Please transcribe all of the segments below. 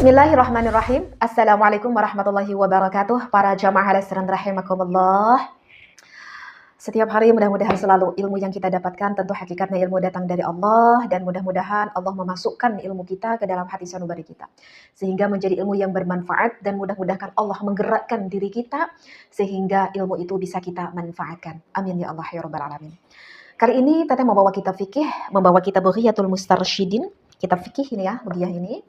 Bismillahirrahmanirrahim. Assalamualaikum warahmatullahi wabarakatuh. Para jamaah hadirin rahimakumullah. Setiap hari mudah-mudahan selalu ilmu yang kita dapatkan tentu hakikatnya ilmu datang dari Allah, dan mudah-mudahan Allah memasukkan ilmu kita ke dalam hati sanubari kita sehingga menjadi ilmu yang bermanfaat, dan mudah-mudahan Allah menggerakkan diri kita sehingga ilmu itu bisa kita manfaatkan. Amin ya Allah ya rabbal alamin. Kali ini Teteh membawa kita fikih, membawa kita Bughiyatul Mustarsyidin, kitab fikih ini ya, Bughiyah ini.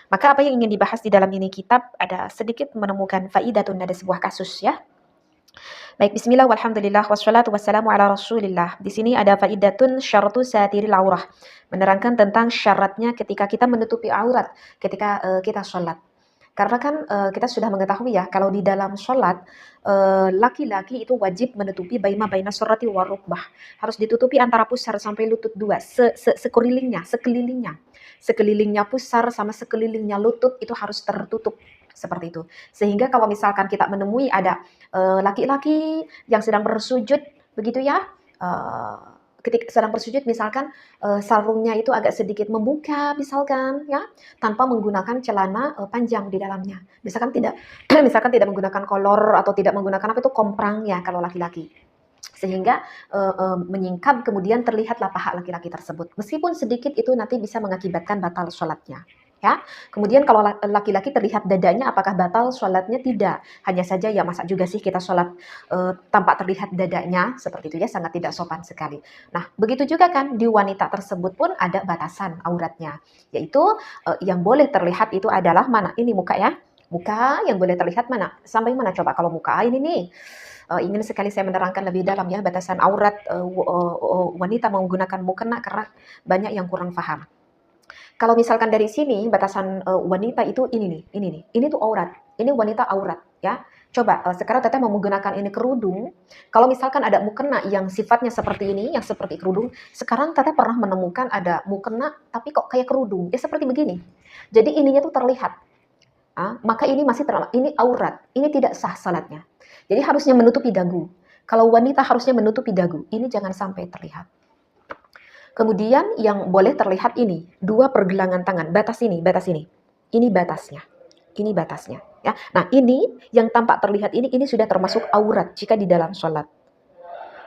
Maka apa yang ingin dibahas di dalam ini kitab ada sedikit menemukan faidatun, ada sebuah kasus ya. Baik, bismillah walhamdulillah wassalatu wassalamu ala rasulillah. Di sini ada faidatun syaratu satiril aurah. Menerangkan tentang syaratnya ketika kita menutupi aurat ketika kita sholat. Karena kan kita sudah mengetahui ya, kalau di dalam sholat laki-laki itu wajib menutupi baina surati wa rukbah. Harus ditutupi antara pusar sampai lutut dua, sekelilingnya pusar sama sekelilingnya lutut itu harus tertutup seperti itu. Sehingga kalau misalkan kita menemui ada laki-laki yang sedang bersujud begitu ya, ketika sedang bersujud misalkan sarungnya itu agak sedikit membuka misalkan ya, tanpa menggunakan celana panjang di dalamnya. Misalkan tidak misalkan tidak menggunakan kolor atau tidak menggunakan apa itu komprang ya kalau laki-laki. Sehingga menyingkap kemudian terlihatlah paha laki-laki tersebut. Meskipun sedikit itu nanti bisa mengakibatkan batal sholatnya. Ya, kemudian kalau laki-laki terlihat dadanya, apakah batal sholatnya? Tidak. Hanya saja ya masa juga sih kita sholat tanpa terlihat dadanya seperti itu ya, sangat tidak sopan sekali. Nah, begitu juga kan di wanita tersebut pun ada batasan auratnya, yaitu yang boleh terlihat itu adalah mana? Ini muka ya, muka yang boleh terlihat mana? Sampai mana coba kalau muka ini nih? Ingin sekali saya menerangkan lebih dalam ya batasan aurat wanita menggunakan mukena karena banyak yang kurang paham. Kalau misalkan dari sini batasan wanita itu ini nih, ini tuh aurat, ini wanita aurat ya. Coba sekarang Teteh mau menggunakan ini kerudung. Kalau misalkan ada mukena yang sifatnya seperti ini, yang seperti kerudung, sekarang Teteh pernah menemukan ada mukena tapi kok kayak kerudung, ya seperti begini. Jadi ininya tuh terlihat. Maka ini masih ini aurat, ini tidak sah salatnya. Jadi harusnya menutupi dagu. Kalau wanita harusnya menutupi dagu, ini jangan sampai terlihat. Kemudian yang boleh terlihat ini, dua pergelangan tangan, batas ini. Ini batasnya. Ini batasnya. Ya. Nah ini yang tampak terlihat ini sudah termasuk aurat jika di dalam sholat.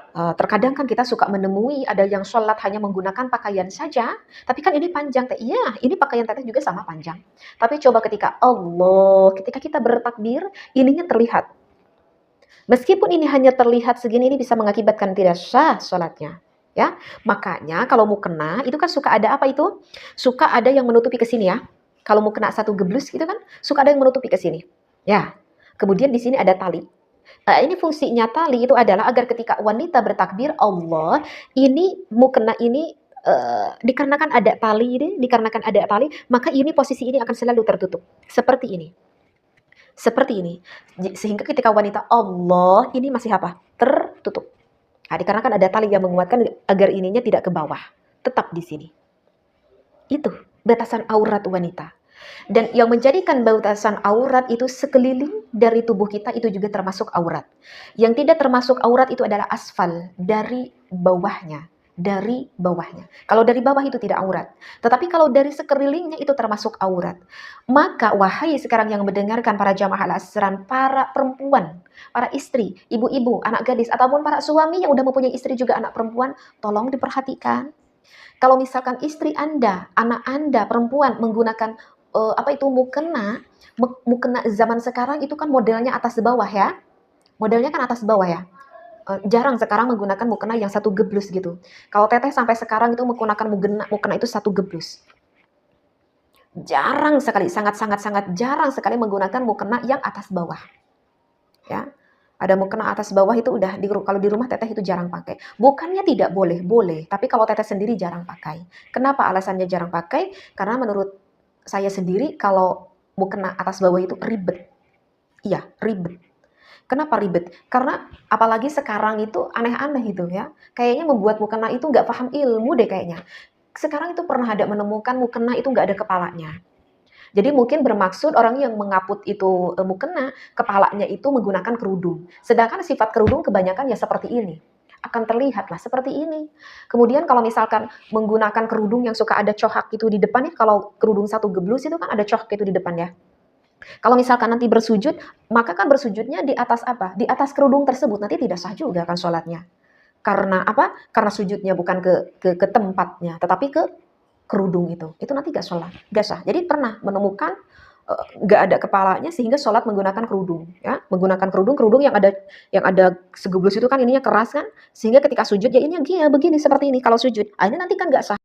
Terkadang kan kita suka menemui ada yang sholat hanya menggunakan pakaian saja, tapi kan ini panjang. Iya, ini pakaian Teteh juga sama panjang. Tapi coba ketika kita bertakbir, ininya terlihat. Meskipun ini hanya terlihat segini, ini bisa mengakibatkan tidak sah sholatnya. Ya, makanya kalau mau kena itu kan suka ada apa itu? Suka ada yang menutupi ke sini ya. Kalau mau kena satu geblus gitu kan, suka ada yang menutupi ke sini. Ya. Kemudian di sini ada tali. Ini fungsinya tali itu adalah agar ketika wanita bertakbir Allah, ini mau kena ini dikarenakan ada tali, maka ini posisi ini akan selalu tertutup. Seperti ini. Sehingga ketika wanita Allah ini masih apa? Tertutup. Nah, dikarenakan ada tali yang menguatkan agar ininya tidak ke bawah, tetap di sini. Itu batasan aurat wanita. Dan yang menjadikan batasan aurat itu sekeliling dari tubuh kita itu juga termasuk aurat. Yang tidak termasuk aurat itu adalah asfal, dari bawahnya. Kalau dari bawah itu tidak aurat. Tetapi kalau dari sekelilingnya itu termasuk aurat. Maka wahai sekarang yang mendengarkan para jamaah al-asran, para perempuan, para istri, ibu-ibu, anak gadis, ataupun para suami yang udah mempunyai istri juga anak perempuan, tolong diperhatikan. Kalau misalkan istri Anda, anak Anda perempuan menggunakan mukena zaman sekarang itu kan modelnya atas bawah ya. Modelnya kan atas bawah ya. Jarang sekarang menggunakan mukena yang satu geblus gitu. Kalau Teteh sampai sekarang itu menggunakan mukena itu satu geblus. Jarang sekali, sangat jarang sekali menggunakan mukena yang atas bawah. Ya. Ada mukena atas bawah itu udah kalau di rumah Teteh itu jarang pakai. Bukannya tidak boleh, boleh. Tapi kalau Teteh sendiri jarang pakai. Kenapa alasannya jarang pakai? Karena menurut saya sendiri kalau mukena atas bawah itu ribet. Iya, ribet. Kenapa ribet? Karena apalagi sekarang itu aneh-aneh gitu ya. Kayaknya membuat mukena itu nggak paham ilmu deh kayaknya. Sekarang itu pernah ada menemukan mukena itu nggak ada kepalanya. Jadi mungkin bermaksud orang yang mengaput itu mukena, kepalanya itu menggunakan kerudung. Sedangkan sifat kerudung kebanyakan ya seperti ini. akan terlihat lah seperti ini. Kemudian kalau misalkan menggunakan kerudung yang suka ada cohak itu di depan ya, kalau kerudung satu geblus itu kan ada cohak itu di depan ya. Kalau misalkan nanti bersujud, maka kan bersujudnya di atas apa? Di atas kerudung tersebut, nanti tidak sah juga kan sholatnya. Karena apa? Karena sujudnya bukan ke tempatnya, tetapi ke kerudung itu. Itu nanti gak sholat, gak sah. Jadi pernah menemukan nggak ada kepalanya sehingga sholat menggunakan kerudung ya, menggunakan kerudung yang ada segeblus itu kan ininya keras kan, sehingga ketika sujud ya ini begini seperti ini kalau sujud, ini nanti kan nggak sah.